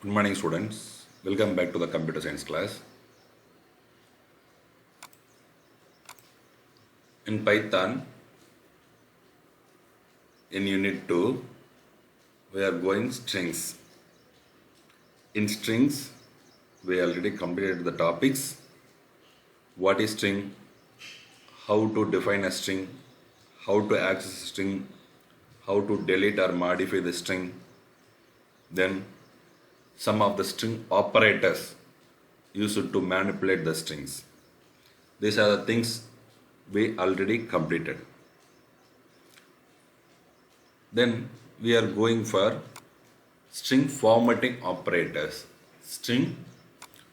Good morning, students. Welcome back to the computer science class. In Python, in Unit 2, we are going strings. In strings, we already completed the topics. What is string? How to define a string? How to access a string? How to delete or modify the string? Then some of the string operators used to manipulate the strings. These are the things we already completed. Then we are going for string formatting operators. String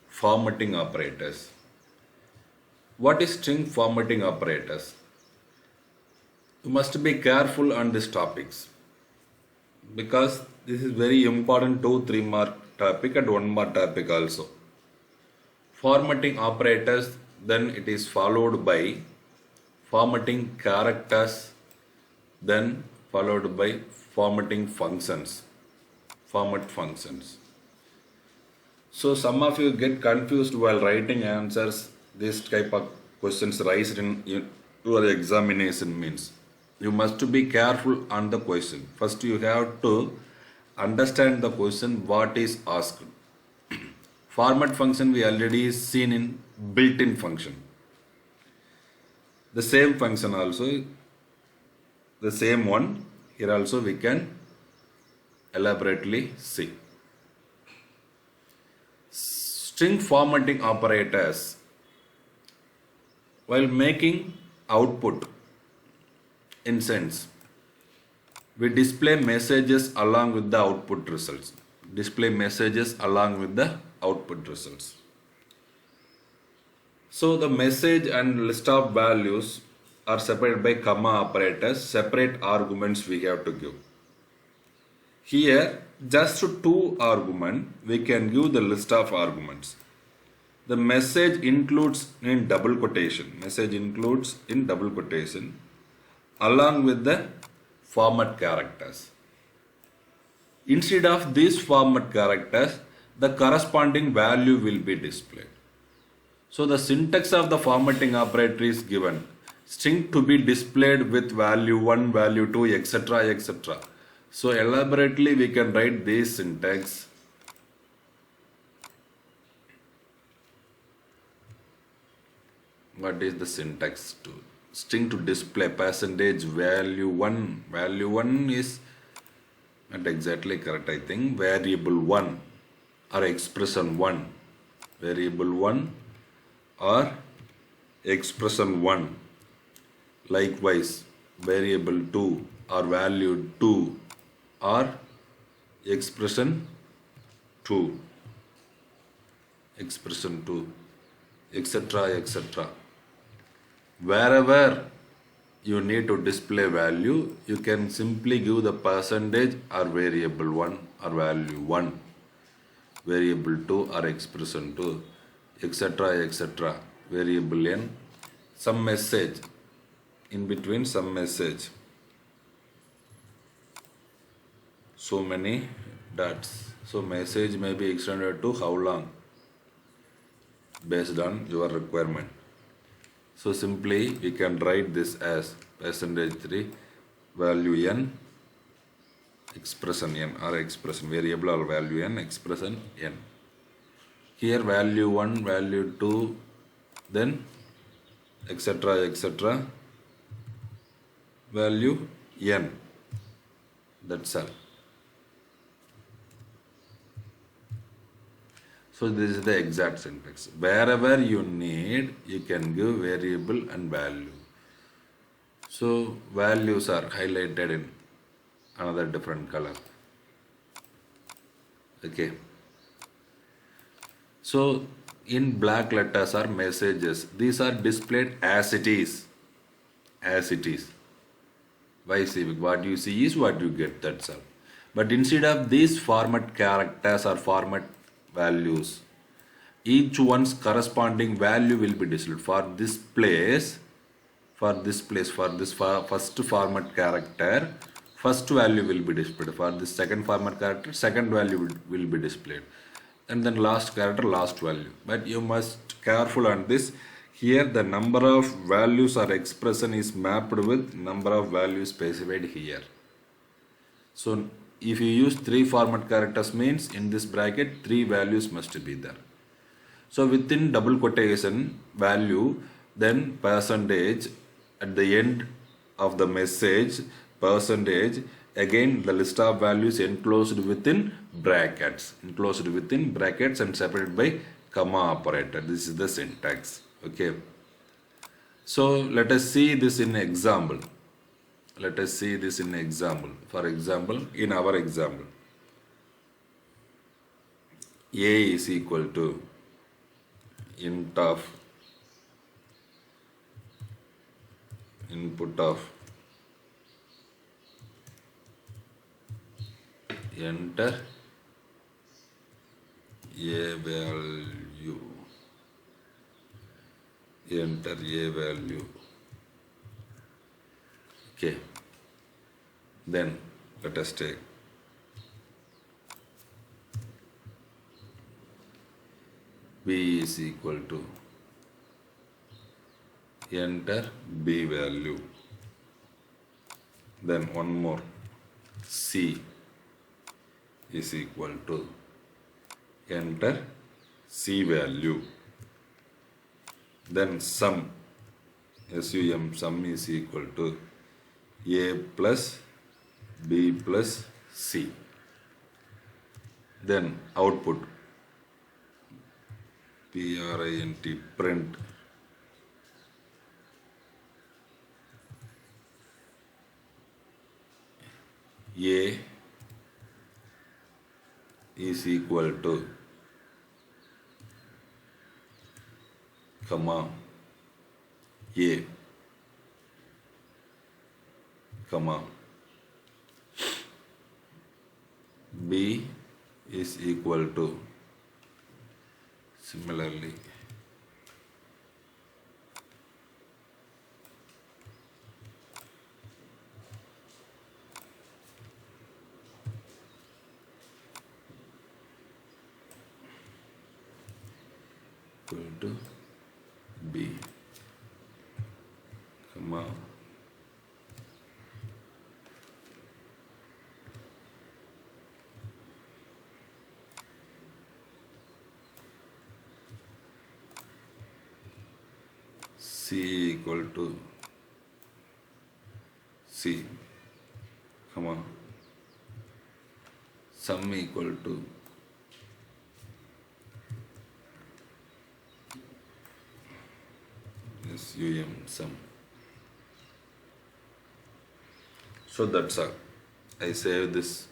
formatting operators. What is string formatting operators? You must be careful on these topics because this is very important 2-3 mark topic and 1 mark topic also. Formatting operators, then it is followed by formatting characters, then followed by formatting functions, format functions. So some of you get confused while writing answers. This type of questions raised in your examination means you must be careful on the question. First you have to understand the question what is asked. Format function we already seen in built-in function. The same function also, the same one here also we can elaborately see. String formatting operators, while making output in sense, we display messages along with the output results. Display messages along with the output results. So the message and list of values are separated by comma operators, separate arguments we have to give. Here just 2 arguments we can give the list of arguments. The message includes in double quotation. Message includes in double quotation along with the format characters. Instead of these format characters, the corresponding value will be displayed. So the syntax of the formatting operator is given. String to be displayed with value 1, value 2, etc. etc. So elaborately we can write this syntax. What is the syntax to string to display percentage value 1? Value 1 is not exactly correct, I think. Variable 1 or expression 1. Variable 1 or expression 1. Likewise, variable 2 or value 2 or expression 2. Expression 2, etc. etc. Wherever you need to display value, you can simply give the percentage or variable 1 or value 1, variable 2 or expression 2, etc. etc. Variable n, some message, in between some message. So many dots. So message may be extended to how long based on your requirement. So simply we can write this as percentage 3 value n expression n or expression variable or value n expression n. Here value 1, value 2, then etc. etc. value n. That's all. So this is the exact syntax. Wherever you need, you can give variable and value. So values are highlighted in another different color. Okay. So in black letters are messages. These are displayed as it is. As it is. Why see? What you see is what you get, that's all. But instead of these format characters or format values, each one's corresponding value will be displayed. For this first format character, first value will be displayed. For the second format character, second value will be displayed. And then last character, last value. But you must careful on this. Here the number of values or expression is mapped with number of values specified here. So if you use 3 format characters means in this bracket 3 values must be there. So within double quotation value, then percentage at the end of the message, percentage, again the list of values enclosed within brackets and separated by comma operator. This is the syntax. Okay. So let us see this in example. Let us see this in example. For example, in our example, A is equal to int of input of enter a value, enter a value. Okay, then let us take B is equal to enter B value. Then one more, C is equal to enter C value. Then sum, sum is equal to A plus B plus C. Then output, print A is equal to comma A comma B is equal to similarly equal to B comma C equal to C comma sum equal to sum. So that's all. I save this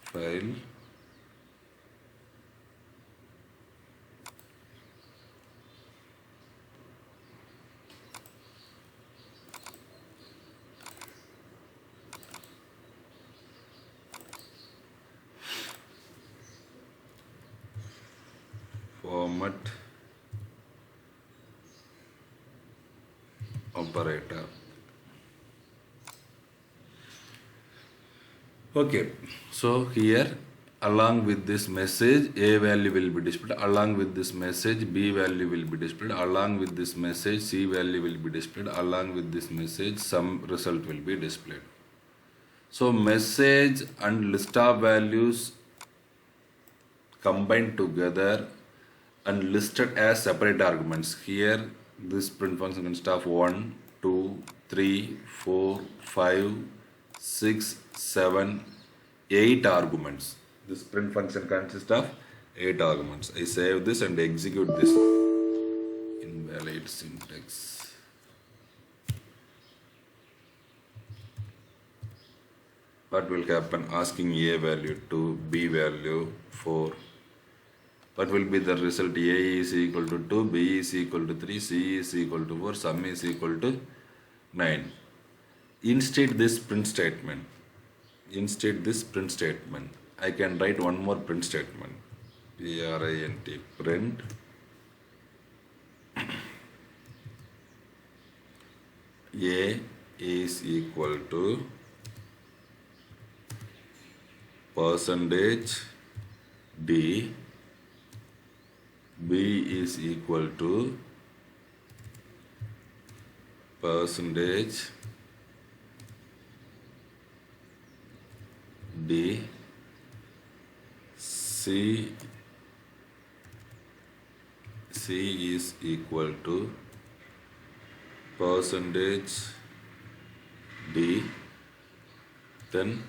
file. Format operator. Okay, so here along with this message A value will be displayed, along with this message B value will be displayed, along with this message C value will be displayed, along with this message some result will be displayed. So message and list of values combined together and listed as separate arguments. Here this print function consists of 1, 2, 3, 4, 5, 6, 7, 8 arguments. This print function consists of 8 arguments. I save this and execute this. Invalid syntax. What will happen? Asking A value 2, B value 4. What will be the result? A is equal to 2, B is equal to 3, C is equal to 4, sum is equal to 9. Instead this print statement, I can write one more print statement. Print A is equal to percentage D, B is equal to percentage D, C is equal to percentage D, then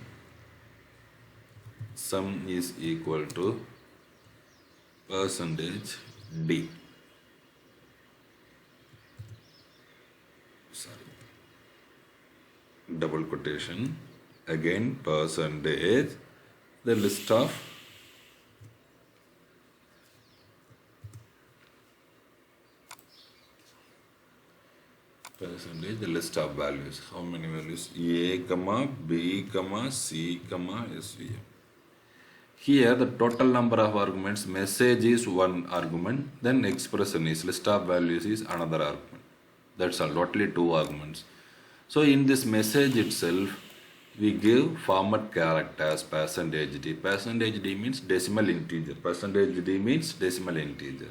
sum is equal to percentage D. Double quotation, again percentage, the list of percentage, the list of values. How many values? A, comma, B, comma, C, comma, SVM. Here the total number of arguments, message is one argument, then expression is list of values is another argument. That's all, totally two arguments. So in this message itself, we give format characters percentage D. Percentage D means decimal integer. Percentage D means decimal integer.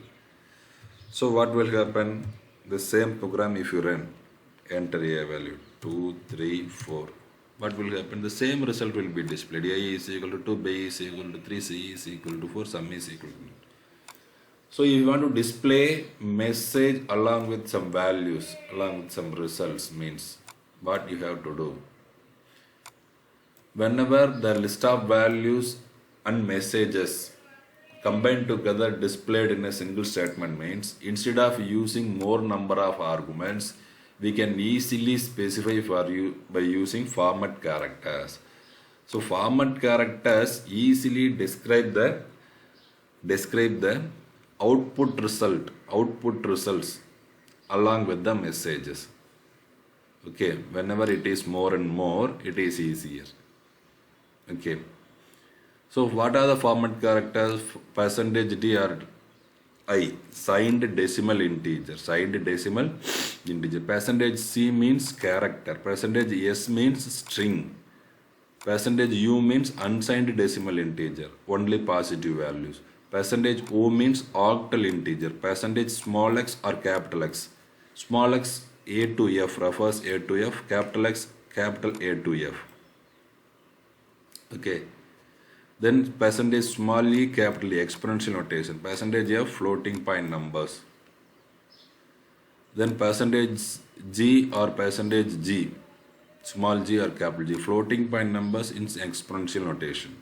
So what will happen? The same program if you run, enter A value 2, 3, 4. What will happen? The same result will be displayed. A is equal to 2, B is equal to 3, C is equal to 4, sum is equal to 9. So if you want to display message along with some values, along with some results, means what you have to do? Whenever the list of values and messages combined together displayed in a single statement means instead of using more number of arguments, we can easily specify for you by using format characters. So format characters easily describe the output results along with the messages. Okay, whenever it is more and more, it is easier. Okay. So what are the format characters? Percentage D or I, signed decimal integer. Percentage C means character. Percentage S means string. Percentage U means unsigned decimal integer, only positive values. Percentage O means octal integer. Percentage small x or capital X. Small x A to F refers A to F. Capital X capital A to F. Okay. Then percentage small e capital E, exponential notation. Percentage F floating point numbers. Then percentage G or percentage G, small g or capital G, floating point numbers in exponential notation.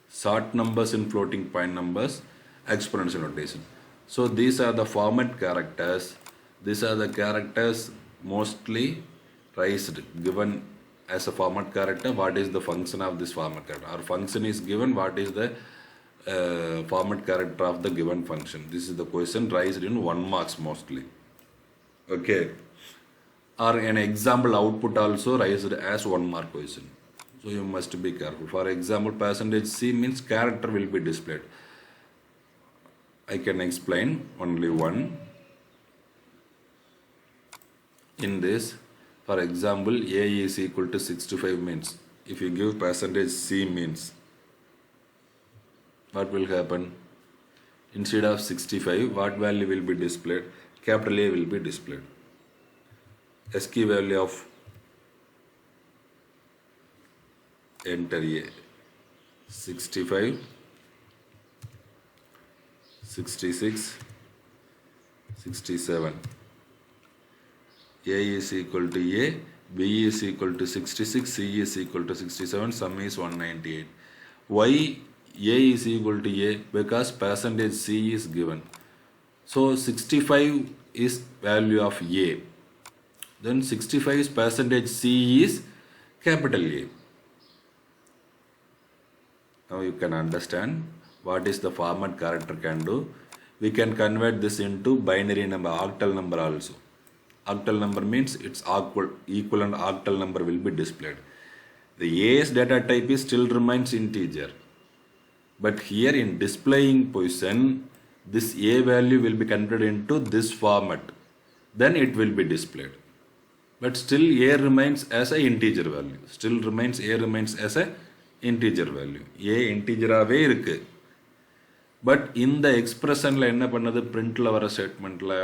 Short numbers in floating point numbers, exponential notation. So these are the format characters. These are the characters mostly raised, given as a format character. What is the function of this format character? Our function is given. What is the format character of the given function? This is the question raised in 1 marks mostly. Okay. Or an example output also raised as 1 mark question. So you must be careful. For example, percentage C means character will be displayed. I can explain only one. In this, for example, A is equal to 65 means, if you give percentage C means, what will happen? Instead of 65, what value will be displayed? Capital A will be displayed. ASCII value of enter A 65, 66, 67. A is equal to A, B is equal to 66, C is equal to 67, sum is 198. Why A is equal to A? Because percentage C is given. So 65 is value of A. Then 65 is percentage C is capital A. Now you can understand what is the format character can do. We can convert this into binary number, octal number also. Octal number means its equivalent octal number will be displayed. The A's data type is still remains integer. But here in displaying position, this A value will be converted into this format. Then it will be displayed. but still a remains as a integer value. Still remains a remains as a integer value. A integer-ஆவே இருக்கு. But இந்த எக்ஸ்பிரஷனில் என்ன பண்ணது, பிரிண்டில் வர ஸ்டேட்மெண்ட்டில்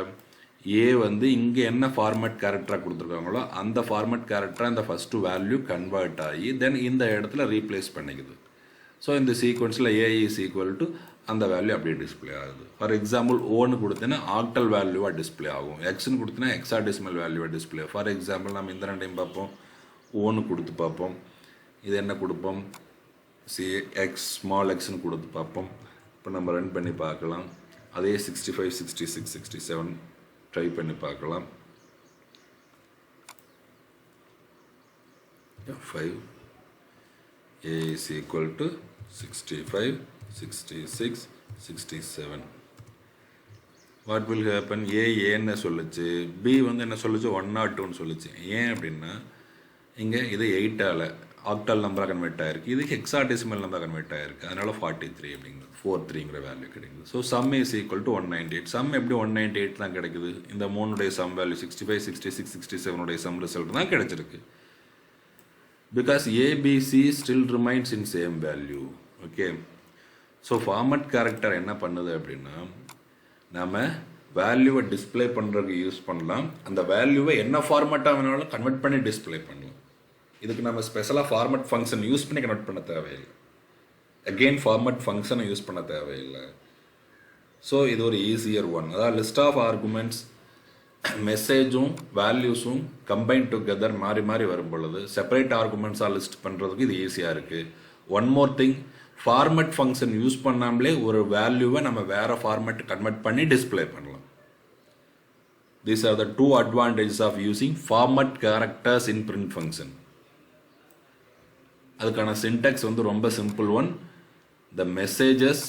ஏ வந்து இங்கே என்ன format கேரக்டராக கொடுத்துருக்காங்களோ அந்த ஃபார்மேட் கேரக்டராக இந்த ஃபஸ்ட்டு வேல்யூ கன்வெர்ட் ஆகி தென் இந்த இடத்துல ரீப்ளேஸ் பண்ணிக்குது. ஸோ இந்த சீக்வன்ஸில் ஏ இஸ் ஈக்குவல் டு அந்த வேல்யூ அப்படியே டிஸ்பிளே ஆகுது. ஃபார் எக்ஸாம்பிள் ஓன்னு கொடுத்தீங்கன்னா ஆக்டல் வேல்யூவாக டிஸ்பிளே ஆகும், எக்ஸ்ன்னு கொடுத்தீங்கன்னா எக்ஸாடெசிமல் வேல்யூவாக டிஸ்பிளே. ஃபார் எக்ஸாம்பிள் நம்ம இந்த ரெண்டையும் பார்ப்போம். ஓன்னு கொடுத்து பார்ப்போம், இது என்ன கொடுப்போம், எக்ஸ் ஸ்மால் எக்ஸ்ன்னு கொடுத்து பார்ப்போம். இப்போ நம்ம ரன் பண்ணி பார்க்கலாம். அதே 65, 66, 67 ட்ரை பண்ணி பார்க்கலாம். 5 a is equal to 65, 66, 67. What will happen? A என்ன சொல்லுச்சு, B வந்து என்ன சொல்லுச்சு, 102ன்னு சொல்லுச்சு. ஏன் அப்படின்னா இங்கே இது 8ஆல் ஆக்டல் நம்பராக கன்வெர்ட் ஆகிருக்கு, இது ஹெக்ஸாடெசிமல் நம்பராக கன்வெர்ட் ஆகிருக்கு. அதனால் 43 அப்படிங்கிறது 43ங்கிற வேல்யூ கிடைக்குது. So sum is equal to 198. Sum எப்படி 198 தான் கிடைக்குது, இந்த மூணுடைய சம் வேல்யூ 65, 66, 67 சம் ரிசல்ட் தான் கிடைச்சிருக்கு. Because ABC still remains in same value. Okay, so format character என்ன பண்ணுது அப்படின்னா நம்ம வேல்யூவை டிஸ்பிளே பண்ணுறதுக்கு யூஸ் பண்ணலாம். அந்த வேல்யூவை என்ன ஃபார்மேட்டாக வேணாலும் கன்வெர்ட் பண்ணி டிஸ்பிளே பண்ணலாம். இதுக்கு நம்ம ஸ்பெஷலாக ஃபார்மட் ஃபங்க்ஷன் யூஸ் பண்ணி கன்வெர்ட் பண்ண தேவையில்லை, அகெயின் ஃபார்மட் ஃபங்க்ஷனை யூஸ் பண்ண தேவையில்லை. ஸோ இது ஒரு ஈஸியர் ஒன். அதாவது லிஸ்ட் ஆஃப் ஆர்குமெண்ட்ஸ் மெசேஜும் வேல்யூஸும் கம்பைன் டுகெதர் மாறி மாறி வரும் பொழுது செப்பரேட் ஆர்குமெண்ட்ஸாக லிஸ்ட் பண்ணுறதுக்கு இது ஈஸியாக இருக்குது. One more thing, format function use பண்ணாமலே ஒரு வேல்யூவை நம்ம வேறு ஃபார்மேட் கன்வெர்ட் பண்ணி டிஸ்பிளே பண்ணலாம். These are the two advantages of using format characters in print function. அதுக்கான சின்டாக்ஸ் வந்து ரொம்ப simple one. The messages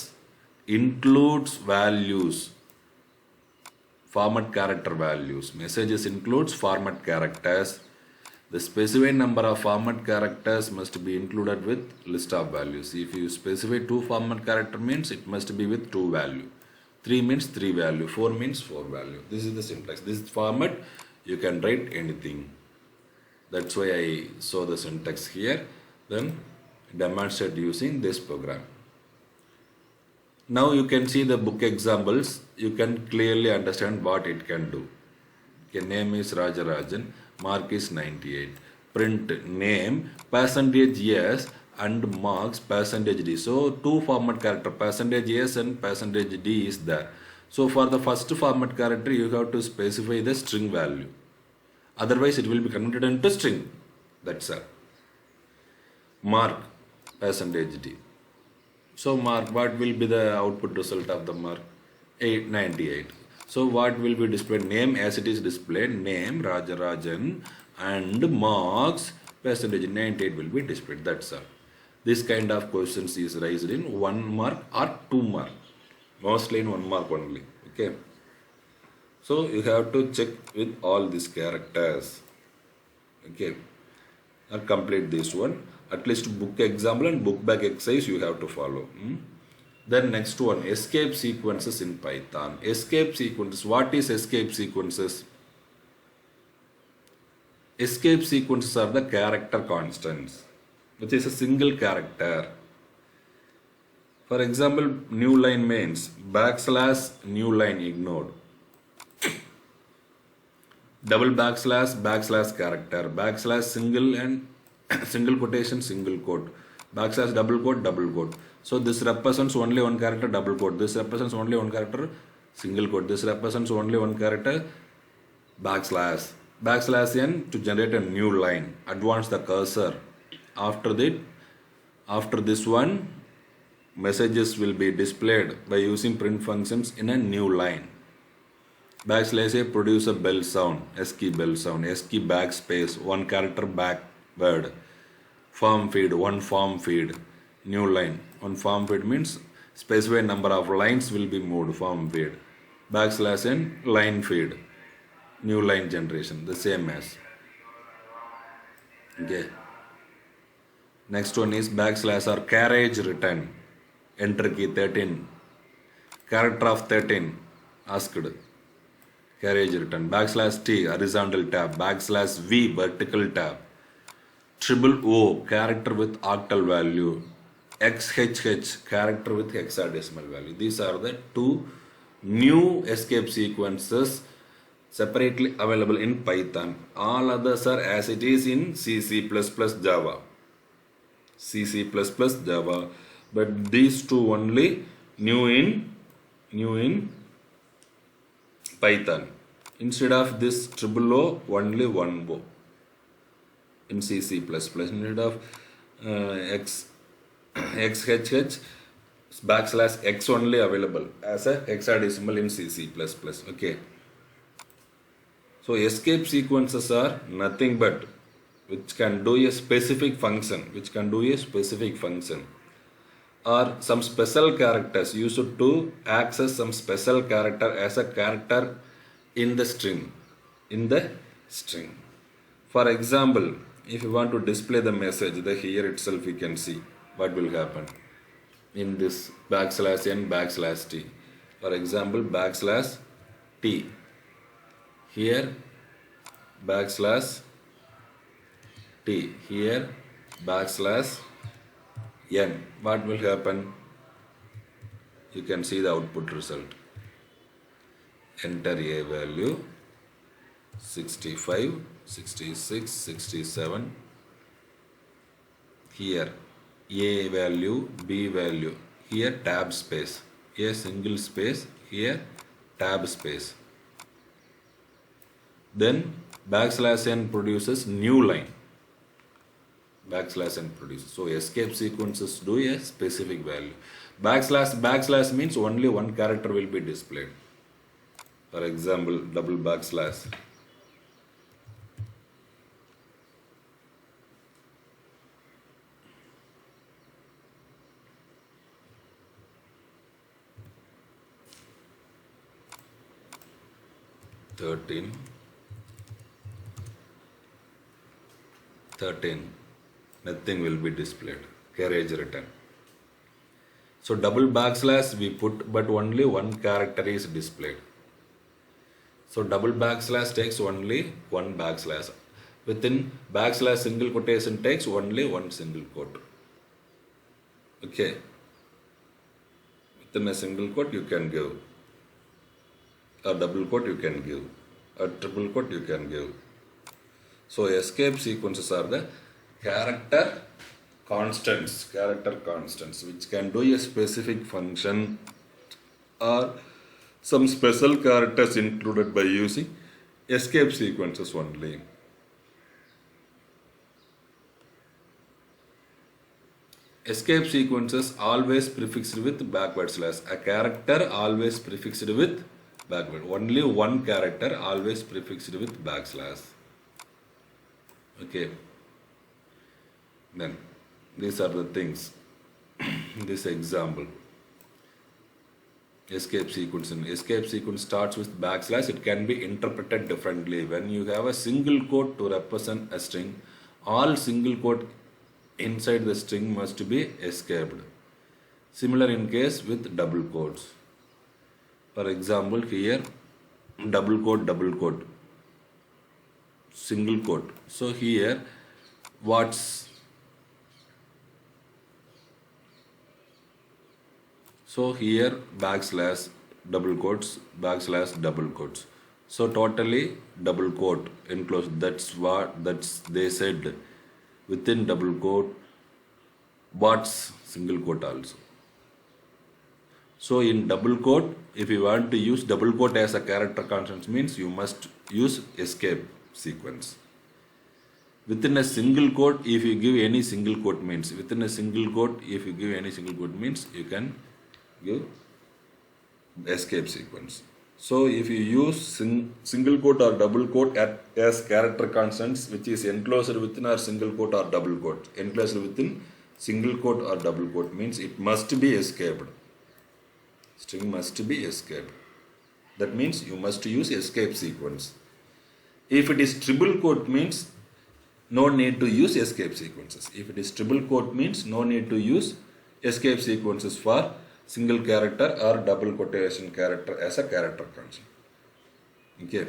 includes values, format character values. Messages includes format characters. The specified number of format characters must be included with list of values. If you specify 2 format character means it must be with 2 value. 3 means 3 value. 4 means 4 value. This is the syntax. This format you can write anything. That's why I saw the syntax here. Then demonstrate using this program. Now you can see the book examples. You can clearly understand what it can do. Okay, name is Rajarajan. Mark is 98. Print name percentage yes and marks percentage d. So 2 format character percentage yes and percentage d is there. So for the first format character you have to specify the string value. Otherwise it will be converted into string. That's all. Mark percentage d. So mark, what will be the output result of the mark? 898. So what will be displayed? Name as it is displayed. Name Rajarajan and marks percentage 98 will be displayed. That's all. This kind of questions is raised in 1 mark or 2 mark. Mostly in 1 mark only. Okay. So you have to check with all these characters. Okay. Or complete this one. At least book example and book back exercise you have to follow. Then next one, escape sequences in Python. Escape sequences. What is escape sequences? Escape sequences are the character constants, which is a single character. For example, new line means backslash new line ignored. Double backslash character, backslash single and single quotation, single quote, backslash double quote. So this represents only one character, double quote. This represents only one character, single quote. This represents only one character, backslash. Backslash n to generate a new line. Advance the cursor. After this one, messages will be displayed by using print functions in a new line. Backslash a produce a bell sound, ASCII bell sound, ASCII backspace, one character backward. Form feed, one form feed, new line. One form feed means specified number of lines will be moved, form feed. Backslash n, line feed, new line generation, the same as. Okay. Next one is backslash or carriage return. Enter key 13. Character of 13 asked. carriage return, backslash T, horizontal tab, backslash V, vertical tab, triple O, character with octal value, XHH, character with hexadecimal value. These are the two new escape sequences separately available in Python. All others are as it is in C, C++, Java. C, C++, Java. But these two only new in Python. Instead of this triple O, only one O in C, C++. Instead of XHH, backslash X only available as a hexadecimal in C, C++. Okay. So escape sequences are nothing but which can do a specific function, or some special characters used to access some special character as a character in the string. For example, if you want to display the message, here itself you can see what will happen in this backslash n backslash t. For example, backslash t. Here backslash t, here backslash n. What will happen? You can see the output result. Enter a value 65, 66, 67. Here a value, b value. Here tab space, a single space, here tab space. Then backslash n produces new line. So escape sequences do a specific value. Backslash means only one character will be displayed. For example, double backslash. Thirteen. Nothing will be displayed. Carriage return. So double backslash we put, but only one character is displayed. So double backslash takes only one backslash. Within backslash single quotation takes only one single quote. Okay. Within a single quote you can give. A double quote you can give. A triple quote you can give. So escape sequences are the character constants which can do a specific function or some special characters included by using escape sequences only. Escape sequences always prefixed with backward slash. A character always prefixed with backward. Only one character always prefixed with backslash. Okay. Then these are the things. This example. Escape sequence. Escape sequence starts with backslash. It can be interpreted differently. When you have a single quote to represent a string, all single quote inside the string must be escaped. Similar in case with double quotes. For example, here double quote, single quote. So here what's so here backslash double quotes, backslash double quotes. So totally double quote enclosed. That's they said within double quote. What's single quote also. So in double quote, if you want to use double quote as a character constant means you must use escape sequence. Within a single quote, if you give any single quote means, you can give escape sequence. So if you use single quote or double quote as character constants, which is enclosed within our single quote or double quote, enclosed within single quote or double quote means it must be escaped. String must be escaped. That means you must use escape sequence. If it is triple quote means no need to use escape sequences. If it is triple quote means no need to use escape sequences for single character or double quotation character as a character constant. Okay.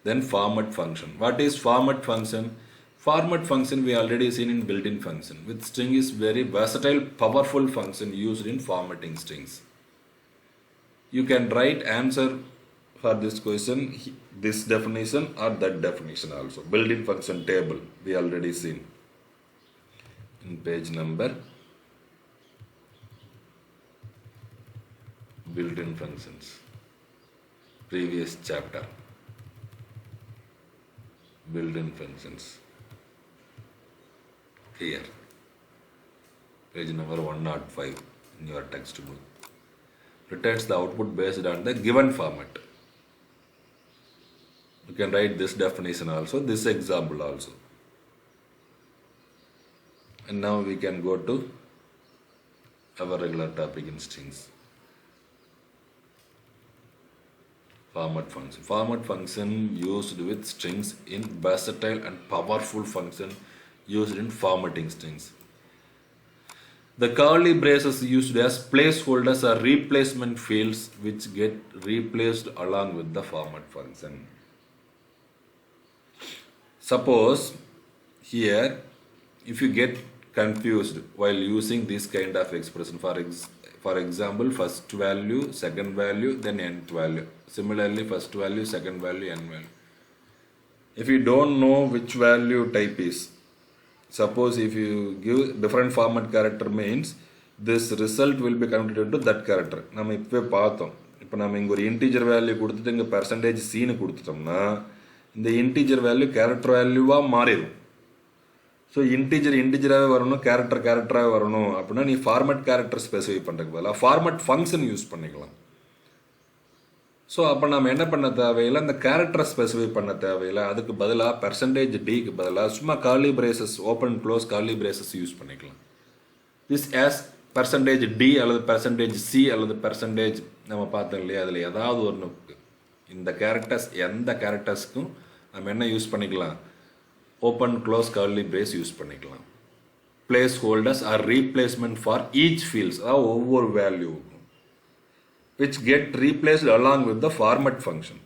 Then format function. What is format function? Format function we already seen in built-in function. With string is very versatile, powerful function used in formatting strings. You can write answer for this question, this definition or that definition also. Built-in function table we already seen in page number. Built-in functions, previous chapter. Built-in functions here, page number 105 in your textbook. Returns the output based on the given format. You can write this definition also, this example also. And now we can go to our regular topic in strings. Format function. Format function used with strings in versatile and powerful function used in formatting strings. The curly braces used as placeholders are replacement fields which get replaced along with the format function. Suppose here, if you get confused while using this kind of expression, for example, first value, second value, then nth value. Similarly, first value, second value, n value. If you don't know which value type is, suppose if you give different format character means this result will be converted into that character. நம்ம இப்பவே பார்த்தோம். இப்போ நம்ம இங்க ஒரு integer value கொடுத்துட்டு இங்க percentage c னு கொடுத்துட்டோம்னா இந்த integer value character value-வா மாறிடும். ஸோ இன்டிஜராகவே வரணும், கேரக்டராகவே வரணும் அப்படின்னா நீ ஃபார்மட் கேரக்டர் ஸ்பெசிஃபை பண்ணுறதுக்கு பதிலாக ஃபார்மட் ஃபங்க்ஷன் யூஸ் பண்ணிக்கலாம். ஸோ அப்போ நம்ம என்ன பண்ண தேவையில்லை, அந்த கேரக்டரை ஸ்பெசிஃபை பண்ண தேவையில்லை. அதுக்கு பதிலாக பெர்சன்டேஜ் டிக்கு பதிலாக சும்மா curly braces, open close curly braces use பண்ணிக்கலாம். திஸ் ஆஸ் பெர்சன்டேஜ் டி அல்லது பெர்சன்டேஜ் சி அல்லது பெர்சன்டேஜ் நம்ம பார்த்தோம் இல்லையா, அதில் ஏதாவது ஒன்று இந்த கேரக்டர்ஸ் எந்த கேரக்டர்ஸ்க்கும் நம்ம என்ன யூஸ் பண்ணிக்கலாம், open close curly brace use பண்ணிக்கலாம். Place holders are replacement for each fields, அதாவது ஒவ்வொரு வேல்யூவுக்கும் which get replaced along with the format function.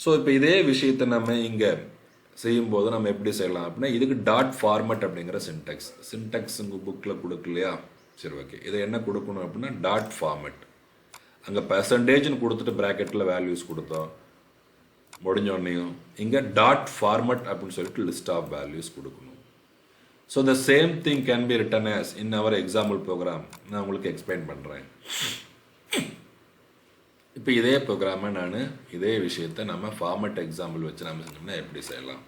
So இப்போ இதே விஷயத்தை நம்ம இங்கே செய்யும்போது நம்ம எப்படி செய்யலாம் அப்படின்னா, இதுக்கு டாட் ஃபார்மட் அப்படிங்கிற சின்டெக்ஸ் உங்கள் புக்கில் கொடுக்கலையா, சரி ஓகே, இதை என்ன கொடுக்கணும் அப்படின்னா டாட் ஃபார்மட். அங்கே பெர்சன்டேஜ்னு கொடுத்துட்டு ப்ராக்கெட்டில் வேல்யூஸ் கொடுத்தோம், முடிஞ்சோடனையும் இங்கே டாட் ஃபார்மட் அப்படின்னு சொல்லிட்டு லிஸ்ட் ஆஃப் வேல்யூஸ் கொடுக்கணும். So the same thing can be written as in our example program. நான் உங்களுக்கு எக்ஸ்பிளைன் பண்ணுறேன். இப்போ இதே ப்ரோக்ராமை நான் இதே விஷயத்தை நம்ம ஃபார்மட் எக்ஸாம்பிள் வச்சு நம்ம செஞ்சோம்னா எப்படி செய்யலாம்.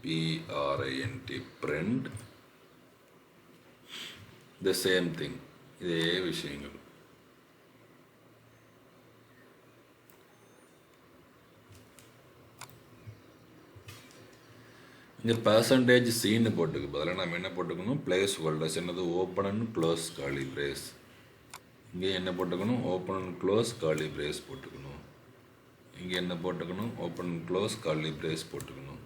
print print the same thing, இதே விஷயங்கள். இங்கே பர்சன்டேஜ் சீன்னு போட்டுக்கு பதிலாக நம்ம என்ன போட்டுக்கணும், பிளேஸ் ஹோல்டர்ஸ் என்னது open and close curly brace. இங்கே என்ன போட்டுக்கணும், open and close curly brace போட்டுக்கணும். இங்கே என்ன போட்டுக்கணும், open and close curly brace போட்டுக்கணும்.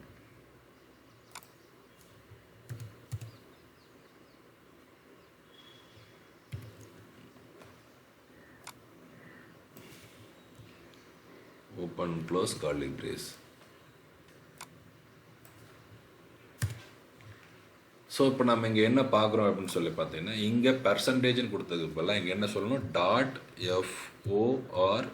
Open close curly brace. So இப்போ நம்ம இங்கே என்ன பார்க்குறோம் அப்படின்னு சொல்லி பார்த்தீங்கன்னா, இங்கே பெர்சன்டேஜ்னு கொடுத்ததுக்கு பதிலாக இங்கே என்ன சொல்லணும், dot FORMAT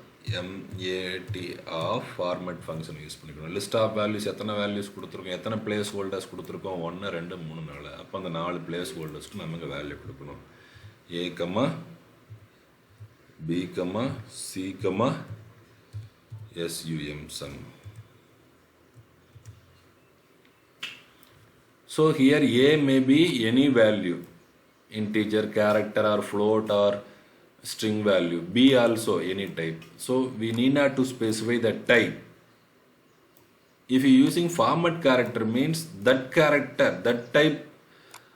of format function use பண்ணிக்கணும். லிஸ்ட் ஆஃப் வேல்யூஸ் எத்தனை வேல்யூஸ் கொடுத்துருக்கோம், எத்தனை பிளேஸ் ஹோல்டர்ஸ் கொடுத்துருக்கோம், 1 2 3 4. அப்போ அந்த 4 பிளேஸ் ஹோல்டர்ஸ்க்கு நமக்கு வேல்யூ கொடுக்கணும். A, B, C, SUM sum. So here A may be any value, integer, character or float or string value. B also any type. So we need not to specify the type. If you using format character means that character, that type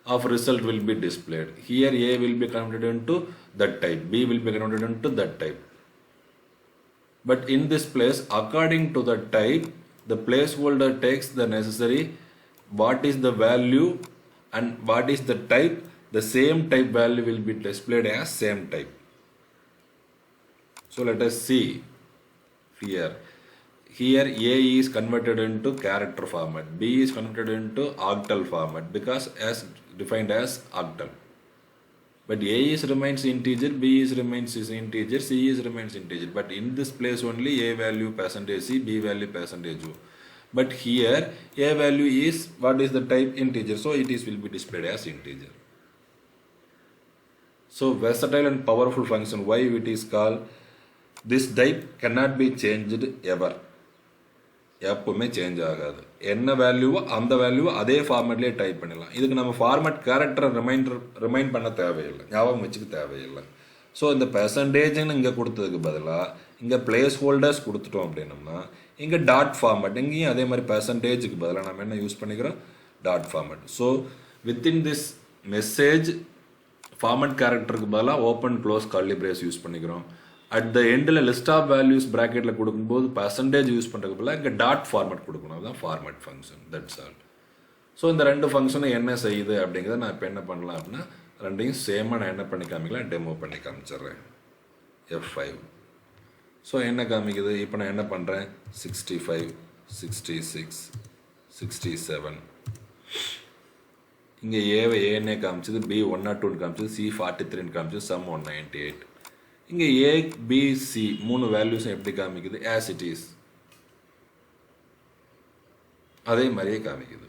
of result will be displayed. Here A will be converted into that type, B will be converted into that type. But in this place, according to the type, the placeholder takes the necessary what is the value and what is the type? The same type value will be displayed as same type. So let us see here. Here A is converted into character format, B is converted into octal format because as defined as octal. But A is remains integer, B is remains integer, C is remains integer. But in this place only A value percentage C, B value percentage O. But here A value is, what is the type? Integer. So it is will be displayed as integer. So versatile and powerful function. Why it is called? This type cannot be changed ever. எப்பவுமே change ஆகாது. என்ன வேல்யூவோ அந்த வேல்யூவோ அதே ஃபார்மேட்லேயே type பண்ணிடலாம். இதுக்கு நம்ம format கேரக்டரை remind பண்ண தேவையில்லை, ஞாபகம் வச்சுக்க தேவையில்லை. ஸோ இந்த பெர்சன்டேஜ்னு இங்கே கொடுத்ததுக்கு பதிலாக இங்கே பிளேஸ் ஹோல்டர்ஸ் கொடுத்துட்டோம் அப்படின்னம்னா இங்கே டாட் ஃபார்மேட், இங்கேயும் அதே மாதிரி பெர்சன்டேஜுக்கு பதிலாக நம்ம என்ன யூஸ் பண்ணிக்கிறோம்? Dot format. So within this message format கேரக்டருக்கு பதிலாக open close curly brace use பண்ணிக்கிறோம். அட் த எண்டில் லிஸ்ட் ஆஃப் வேல்யூஸ் ப்ராக்கெட்டில் கொடுக்கும்போது பர்சன்டேஜ் யூஸ் பண்ணுறதுக்கு பதிலாக இங்கே டாட் ஃபார்மேட் கொடுக்கணும். அதுதான் format function. That's all. So இந்த ரெண்டு ஃபங்க்ஷனும் என்ன செய்யுது அப்படிங்கிறத நான் இப்போ என்ன பண்ணலாம் அப்படின்னா ரெண்டையும் சேமாக நான் என்ன பண்ணி காமிக்கலாம்? டெமோ பண்ணி காமிச்சிட்றேன். F5. ஸோ என்ன காமிக்குது? இப்போ நான் என்ன பண்ணுறேன்? 65, 66, 67. இங்கே ஏவை ஏன்னே காமிச்சது, B 102 காமிச்சது, C 43 காமிச்சது, சம் 198. இங்கே A, B, C மூணு வேல்யூஸும் எப்படி காமிக்குது? ஆஸ் இட் இஸ், அதே மாதிரியே காமிக்குது.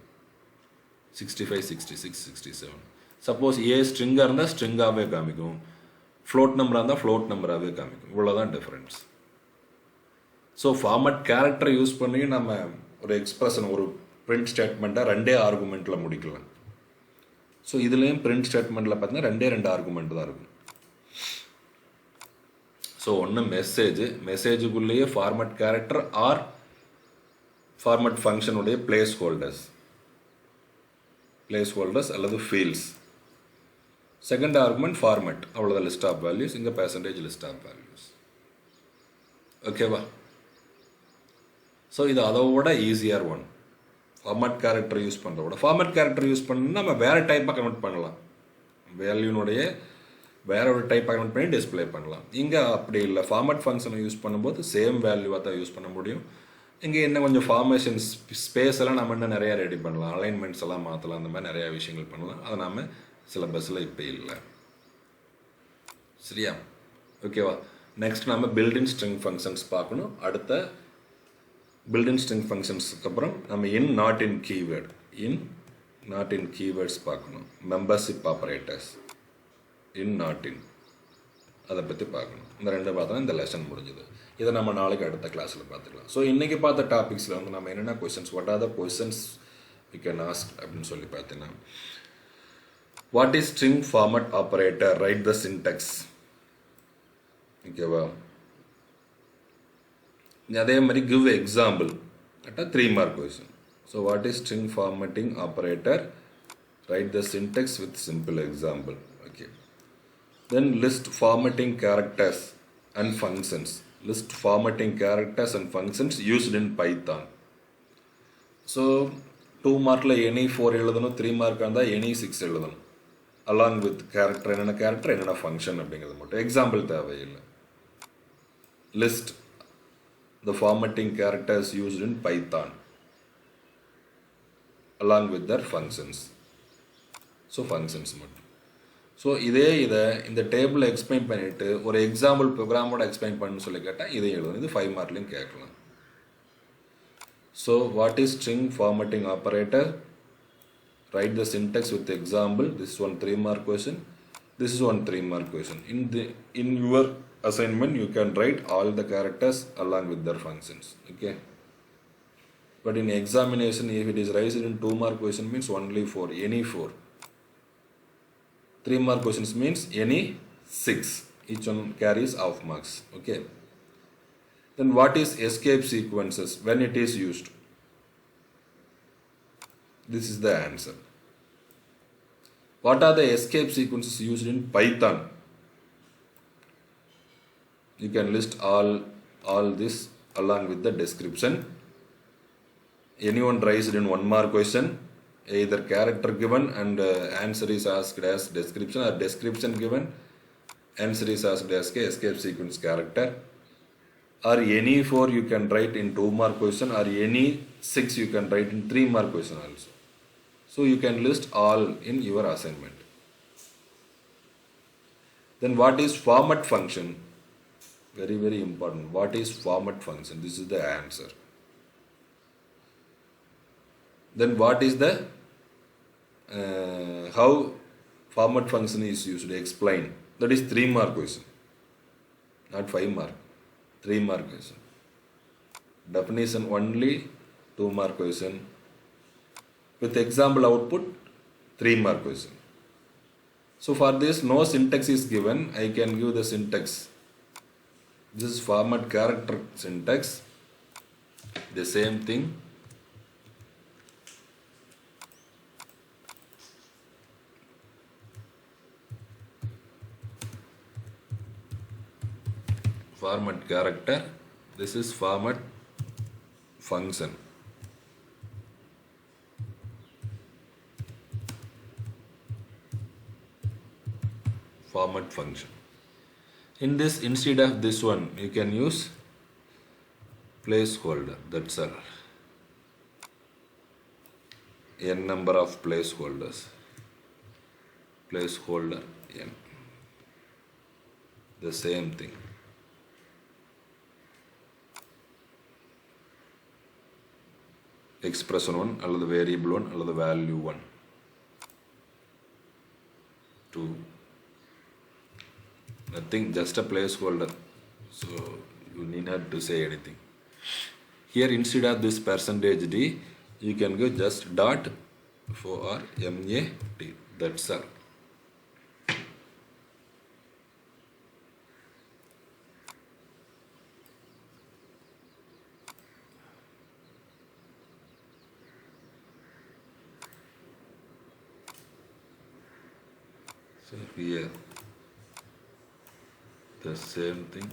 65, 66, 67. சப்போஸ் A ஸ்ட்ரிங்காக இருந்தால் ஸ்ட்ரிங்காகவே காமிக்கும், ஃப்ளோட் நம்பராக இருந்தால் ஃப்ளோட் நம்பராகவே காமிக்கும். இவ்வளோதான் டிஃப்ரென்ஸ். ஸோ ஃபார்மட் கேரக்டரை யூஸ் பண்ணி நம்ம ஒரு எக்ஸ்பிரஷன், ஒரு பிரிண்ட் ஸ்டேட்மெண்ட்டாக ரெண்டே ஆர்குமெண்ட்டில் முடிக்கலாம். ஸோ இதுலேயும் பிரிண்ட் ஸ்டேட்மெண்ட்டில் பார்த்தீங்கன்னா ரெண்டு ஆர்குமெண்ட் தான் இருக்கும். ஸோ ஒன்று மெசேஜுக்குள்ளேயே ஃபார்மட் கேரக்டர் ஆர் ஃபார்மட் ஃபங்க்ஷனுடைய பிளேஸ் ஹோல்டர்ஸ் அல்லது ஃபீல்ட்ஸ். செகண்ட் ஆர்குமெண்ட் ஃபார்மட், அவ்வளோதான் லிஸ்ட் ஆஃப் வேல்யூஸ். இங்கே பெர்சன்டேஜ் லிஸ்ட் ஆஃப் வேல்யூஸ். ஓகேவா? ஸோ இது அதோட easier one. Format character use பண்ணுறதோட ஃபார்மட் கேரக்டர் யூஸ் பண்ணால் நம்ம வேறு டைப்பாக கன்வெர்ட் பண்ணலாம். வேல்யூனுடைய வேற ஒரு டைப் கன்வெர்ட் பண்ணி டிஸ்பிளே பண்ணலாம். இங்கே அப்படி இல்லை. ஃபார்மட் ஃபங்க்ஷனை யூஸ் பண்ணும்போது சேம் வேல்யூவாக தான் யூஸ் பண்ண முடியும். இங்கே என்ன கொஞ்சம் ஃபார்மேஷன் ஸ்பேஸ் எல்லாம் நம்ம இன்னும் நிறையா ரெடி பண்ணலாம், அலைன்மெண்ட்ஸ் எல்லாம் மாற்றலாம், அந்த மாதிரி நிறையா விஷயங்கள் பண்ணலாம். அதை நம்ம சிலபஸில் இப்போ இல்லை. சரியா? ஓகேவா? நெக்ஸ்ட் நம்ம பில்டின் ஸ்ட்ரிங் ஃபங்க்ஷன்ஸ் பார்க்கணும். அடுத்த பில்டின் ஸ்ட்ரிங் ஃபங்க்ஷன்ஸுக்கு அப்புறம் நம்ம நாட் இன் கீவேர்ட்ஸ் பார்க்கணும். மெம்பர்ஷிப் ஆப்பரேட்டர்ஸ், நாட் இன், அதை பற்றி பார்க்கணும். இந்த ரெண்டு பார்த்தோன்னா இந்த லெசன் முடிஞ்சது. இதை நம்ம நாளைக்கு அடுத்த கிளாஸில் பார்த்துக்கலாம். ஸோ இன்றைக்கி பார்த்த டாபிக்ஸில் வந்து நம்ம என்னென்ன questions, what are the questions we can ask அப்படின்னு சொல்லி பார்த்தீங்கன்னா, what is string format operator, write the syntax. ஓகேவா? அதே மாதிரி கிவ் எக்ஸாம்பிள் அட்டா 3 mark question. So what is string formatting operator, write the syntax with simple example. Okay. Then list formatting characters and functions. List formatting characters and functions used in Python. So 2 மார்க்கில் any 4 எழுதணும், 3 மார்க்காக இருந்தால் any 6 எழுதணும். along with character, என்னென்ன character என்னென்ன function அப்படிங்கிறது மட்டும். Example தேவையில்லை. List the formatting characters used in Python along with their functions. So functions மட்டும். ஸோ இதை இந்த டேபிளில் எக்ஸ்பிளைன் பண்ணிவிட்டு ஒரு எக்ஸாம்பிள் ப்ரோக்ராமோட எக்ஸ்பிளைன் பண்ணணும்னு சொல்லி கேட்டால் இதை எழுதணும். இது 5 மார்க்லையும் கேட்கலாம். So what is string formatting operator, write the syntax with example. This one 3 mark question, this is one 3 mark question. In your assignment you can write all the characters along with their functions. Okay, but in examination if it is raised in 2 mark question means only 4, any 4. 3 mark questions means any 6, each one carries half marks. Okay, then what is escape sequences, when it is used? This is the answer. What are the escape sequences used in Python? You can list all this along with the description. Anyone raised in 1 mark question, Either character given and answer is asked as description, or description given, answer is asked as escape sequence character, or any 4 you can write in 2 mark question, or any 6 you can write in 3 mark question also. So you can list all in your assignment. Then what is format function? Very, very important. What is format function? This is the answer. Then what is the how format function is used? Explain. That is 3 mark question, not 5 mark. 3 mark question. Definition only 2 mark question. With example output 3 mark question. So for this no syntax is given. I can give the syntax. This is format character syntax. The same thing. Format character. This is format function. Format function. In this, instead of this one, you can use placeholder. That's all. N number of placeholders. Placeholder n. The same thing. Expression 1, அல்லது variable 1, அல்லது value 1. 2. Nothing, just a placeholder. So you need not to say anything. Here instead of this percentage %d, you can go just dot for mat. That's all. So here the same thing.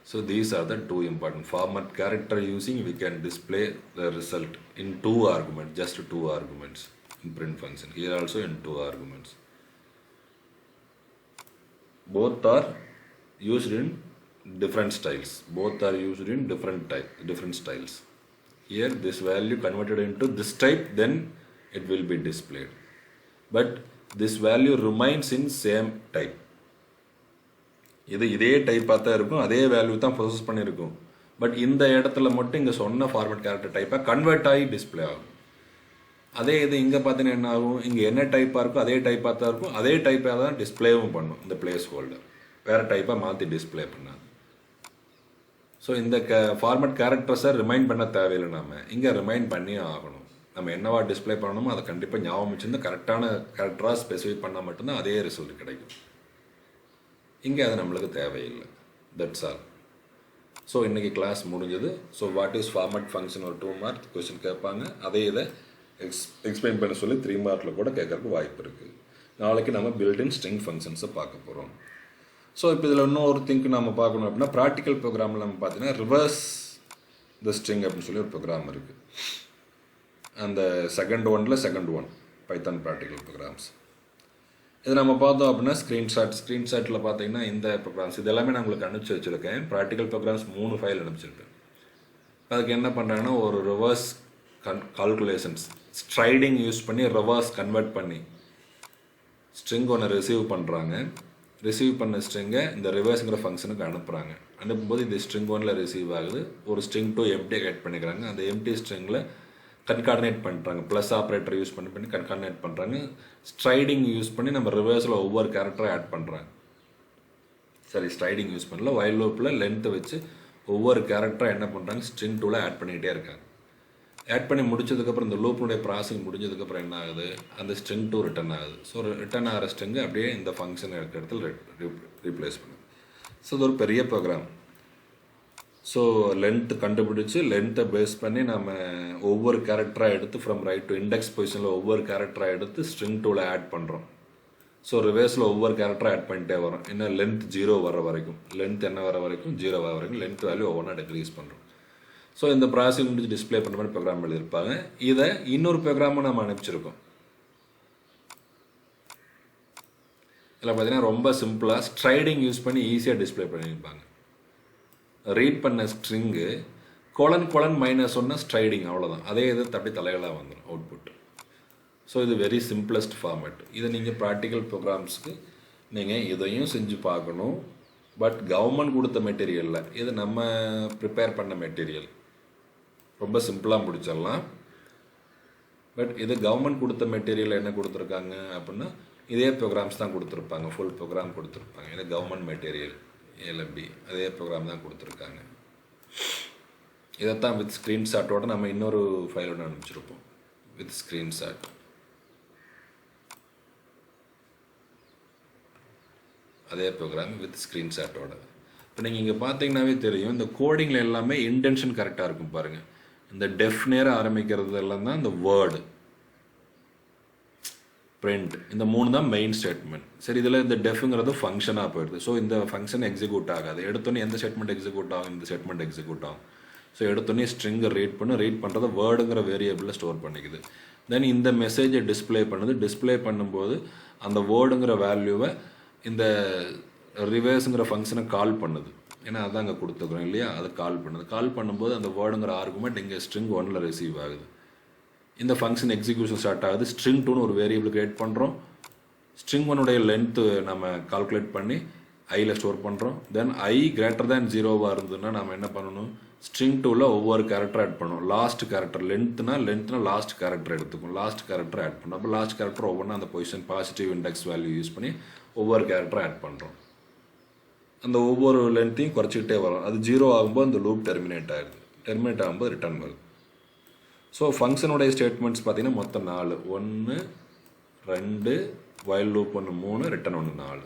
So these are the 2 important. Format character using we can display the result in 2 arguments, just 2 arguments in print function. Here also in 2 arguments. Both are used in different styles. Both are used in different styles. Here this value converted into this type, then it will be displayed. But this value remains in same type. இதே டைப்பாக தான் இருக்கும், அதே value தான் process பண்ணியிருக்கும். But இந்த இடத்துல மட்டும் இங்கே சொன்ன ஃபார்மேட் கேரக்டர் டைப்பாக கன்வெர்ட் ஆகி டிஸ்பிளே ஆகும். அதே இது இங்கே பார்த்தீங்கன்னா என்ன ஆகும், இங்கே என்ன டைப்பாக இருக்கும் அதே டைப்பாக தான் இருக்கும், அதே டைப்பாக தான் டிஸ்பிளேவும் பண்ணும். இந்த பிளேஸ் ஹோல்டர் வேறு டைப்பாக மாற்றி டிஸ்பிளே பண்ணாது. ஸோ இந்த ஃபார்மேட் கேரக்டர்ஸை ரிமைண்ட் பண்ண தேவையில்லை, நாம் இங்கே ரிமைண்ட் பண்ணி ஆகணும். நம்ம என்னவா டிஸ்பிளே பண்ணணுமோ அதை கண்டிப்பாக ஞாபகம் வச்சுருந்து கரெக்டான கேரக்டராக ஸ்பெசிஃபை பண்ணால் மட்டும்தான் அதே ரிசல்ட் கிடைக்கும். இங்கே அது நம்மளுக்கு தேவையில்லை. That's all. ஸோ இன்றைக்கி கிளாஸ் முடிஞ்சது. So what is format function ஒரு 2 மார்க் கொஸ்டின் கேட்பாங்க. அதே இதை எக்ஸ்பிளைன் பண்ண சொல்லி 3 மார்க்கில் கூட கேட்கறதுக்கு வாய்ப்பு இருக்குது. நாளைக்கு நம்ம பில்டின் ஸ்ட்ரிங் ஃபங்க்ஷன்ஸை பார்க்க போகிறோம். ஸோ இப்போ இதில் இன்னொரு திங்க் நம்ம பார்க்கணும் அப்படின்னா, ப்ராக்டிக்கல் ப்ரோக்ராமில் நம்ம பார்த்தீங்கன்னா ரிவர்ஸ் த ஸ்ட்ரிங் அப்படின்னு சொல்லி ஒரு ப்ரோக்ராம் இருக்குது. அந்த second one Python practical programs. இது நம்ம பார்த்தோம் அப்படின்னா ஸ்க்ரீன்ஷாட்டில் பார்த்தீங்கன்னா இந்த ப்ரோக்ராம்ஸ் இது எல்லாமே நான் உங்களுக்கு அனுப்பிச்சி வச்சுருக்கேன். ப்ராக்டிக்கல் ப்ரோக்ராம்ஸ் 3 ஃபைல் அனுப்பிச்சிருக்கேன். அதுக்கு என்ன பண்ணுறாங்கன்னா, ஒரு ரிவர்ஸ் கால்குலேஷன்ஸ் ஸ்ட்ரைடிங் யூஸ் பண்ணி ரிவர்ஸ் கன்வெர்ட் பண்ணி ஸ்ட்ரிங் ஒன்று ரிசீவ் பண்ணுறாங்க. ரிசீவ் பண்ண ஸ்ட்ரிங்கை இந்த ரிவர்ஸுங்கிற ஃபங்க்ஷனுக்கு அனுப்புகிறாங்க. அனுப்பும்போது இது ஸ்ட்ரிங் 1 ரிசீவ் ஆகுது. ஒரு ஸ்ட்ரிங் 2 எம்டி ஆட் பண்ணிக்கிறாங்க. அந்த எம்டி ஸ்ட்ரிங்கில் கன்கார்டினேட் பண்ணுறாங்க. ப்ளஸ் ஆப்ரேட்டர் யூஸ் பண்ணி கன்கார்டினேட் பண்ணுறாங்க. ஸ்ட்ரைடிங் யூஸ் பண்ணி நம்ம ரிவர்ஸில் ஒவ்வொரு கேரக்டரை ஆட் பண்ணுறாங்க. சரி, ஸ்ட்ரைடிங் யூஸ் பண்ணல, வைல் லூப்பில் லென்த்தை வச்சு ஒவ்வொரு கேரக்டரை என்ன பண்ணுறாங்க, ஸ்ட்ரிங் 2ல் ஆட் பண்ணிகிட்டே இருக்காங்க. ஆட் பண்ணி முடிச்சதுக்கப்புறம் இந்த லூப்பினுடைய ப்ராசஸிங் முடிஞ்சதுக்கப்புறம் என்ன ஆகுது, அந்த ஸ்ட்ரிங் 2 ரிட்டர்ன் ஆகுது. ஸோ ரிட்டர்ன் ஆகிற ஸ்ட்ரிங்கை அப்படியே இந்த ஃபங்க்ஷன் இருக்கிற இடத்துல ரீப்ளேஸ் பண்ணுது. ஸோ இது ஒரு பெரிய ப்ரோக்ராம். ஸோ லென்த்து கண்டுபிடிச்சி லென்த்தை பேஸ் பண்ணி நம்ம ஒவ்வொரு கேரக்டராக எடுத்து ஃப்ரம் ரைட் டு இண்டெக்ஸ் பொசிஷனில் ஒவ்வொரு கேரக்டராக எடுத்து ஸ்ட்ரிங் 2ல் ஆட் பண்ணுறோம். ஸோ ரிவர்ஸில் ஒவ்வொரு கேரக்டராக ஆட் பண்ணிட்டே வரோம். இன்னும் லென்த் 0 வர வரைக்கும், லென்த் என்ன வர வரைக்கும் 0 வர வரைக்கும் லென்த் வேல்யூ ஒவ்வொன்றா டிக்ரீஸ் பண்ணுறோம். ஸோ இந்த ப்ராசஸிங் முடிஞ்சு டிஸ்பிளே பண்ணுற மாதிரி ப்ரோக்ராம் எழுதியிருப்பாங்க. இதை இன்னொரு ப்ரோக்ராமும் நம்ம அனுப்பிச்சிருக்கோம். இதில் பார்த்தீங்கன்னா ரொம்ப சிம்பிளாக ஸ்ட்ரைடிங் யூஸ் பண்ணி ஈஸியாக டிஸ்பிளே பண்ணியிருப்பாங்க. ரீட் பண்ண ஸ்ட்ரிங்கு கோலன் -1 ஸ்ட்ரைடிங், அவ்வளோதான். அதே இது தப்பி தலைகளாக வந்துடும் அவுட்புட். ஸோ இது வெரி சிம்பிளஸ்ட் ஃபார்மேட். இதை நீங்கள் ப்ராக்டிக்கல் ப்ரோக்ராம்ஸ்க்கு நீங்கள் இதையும் செஞ்சு பார்க்கணும். பட் கவர்மெண்ட் கொடுத்த மெட்டீரியலில் இது நம்ம ப்ரிப்பேர் பண்ண மெட்டீரியல், ரொம்ப சிம்பிளாக முடிச்சிடலாம். பட் இது கவர்மெண்ட் கொடுத்த மெட்டீரியல் என்ன கொடுத்துருக்காங்க அப்படின்னா இதே ப்ரோக்ராம்ஸ் தான் கொடுத்துருப்பாங்க, ஃபுல் ப்ரோக்ராம் கொடுத்துருப்பாங்க. இது கவர்மெண்ட் மெட்டீரியல் ஏஎல்எம்பி, அதே ப்ரோக்ராம் தான் கொடுத்துருக்காங்க. இதைத்தான் வித் ஸ்க்ரீன்ஷாட்டோடு நம்ம இன்னொரு ஃபைலோட அனுப்பிச்சிருப்போம், வித் ஸ்க்ரீன்ஷாட். அதே ப்ரோக்ராம் வித் ஸ்க்ரீன்ஷாட்டோட. இப்போ நீங்கள் இங்கே பார்த்தீங்கன்னாவே தெரியும், இந்த கோடிங்கில் எல்லாமே இன்டென்ஷன் கரெக்டாக இருக்கும் பாருங்கள். இந்த டெஃப் நேர ஆரம்பிக்கிறது எல்லாம் தான் இந்த வேர்டு, பிரிண்ட், இந்த 3 தான் மெயின் ஸ்டேட்மெண்ட். சரி, இதில் இந்த டெஃப்ங்கிறது ஃபங்க்ஷனாக போயிடுது. ஸோ இந்த ஃபங்க்ஷன் எக்ஸிக்யூட் ஆகாது. எடுத்தோன்னே எந்த ஸ்டேட்மெண்ட் எக்ஸிக்யூட் ஆகும், இந்த ஸ்டேட்மெண்ட் எக்ஸிக்யூட் ஆகும். ஸோ எடுத்தோன்னே ஸ்ட்ரிங்கை ரீட் பண்ணுறதை வேர்டுங்கிற வேரியபிளில் ஸ்டோர் பண்ணிக்குது. தென் இந்த மெசேஜை டிஸ்பிளே பண்ணுது. டிஸ்பிளே பண்ணும்போது அந்த வேர்டுங்கிற வேல்யூவை இந்த ரிவர்ஸுங்கிற ஃபங்க்ஷனை கால் பண்ணுது. ஏன்னா அதான் அங்கே கொடுத்துக்கிறோம் இல்லையா, அதை கால் பண்ணுது. கால் பண்ணும்போது அந்த வேர்டுங்கிற ஆர்குமெண்ட் இங்கே ஸ்ட்ரிங் 1ல் ரிசீவ் ஆகுது. இந்த ஃபங்க்ஷன் எக்ஸிக்யூஷன் ஸ்டார்ட் ஆகுது. ஸ்ட்ரிங் 2ன்னு ஒரு வேரியபிள் கிரியேட் பண்ணுறோம். ஸ்ட்ரிங் 1உடைய லென்த்து நம்ம கால்குலேட் பண்ணி ஐயில் ஸ்டோர் பண்ணுறோம். தென் ஐ கிரேட்டர் தேன் 0வாக இருந்ததுன்னா நம்ம என்ன பண்ணணும், ஸ்ட்ரிங் 2ல் ஒவ்வொரு கேரக்டர் ஆட் பண்ணணும். லாஸ்ட் கேரக்டர் லென்த்னா லாஸ்ட் கேரக்டர் எடுத்துக்கும். லாஸ்ட் கேரக்டர் ஆட் பண்ணணும். அப்போ லாஸ்ட் கேரக்டர் ஒவ்வொன்றா அந்த position positive index value use பண்ணி ஒவ்வொரு கேரக்டரை ஆட் பண்ணுறோம். அந்த ஒவ்வொரு லென்த்தையும் குறைச்சிக்கிட்டே வரும். அது 0 ஆகும்போது அந்த லூப் டெர்மினேட் ஆகிடுது. டெர்மினேட் ஆகும்போது ரிட்டர்ன் வருது. ஸோ ஃபங்க்ஷனுடைய ஸ்டேட்மெண்ட்ஸ் பார்த்தீங்கன்னா மொத்தம் 4. 1 2 while loop 1 3 return 1 4.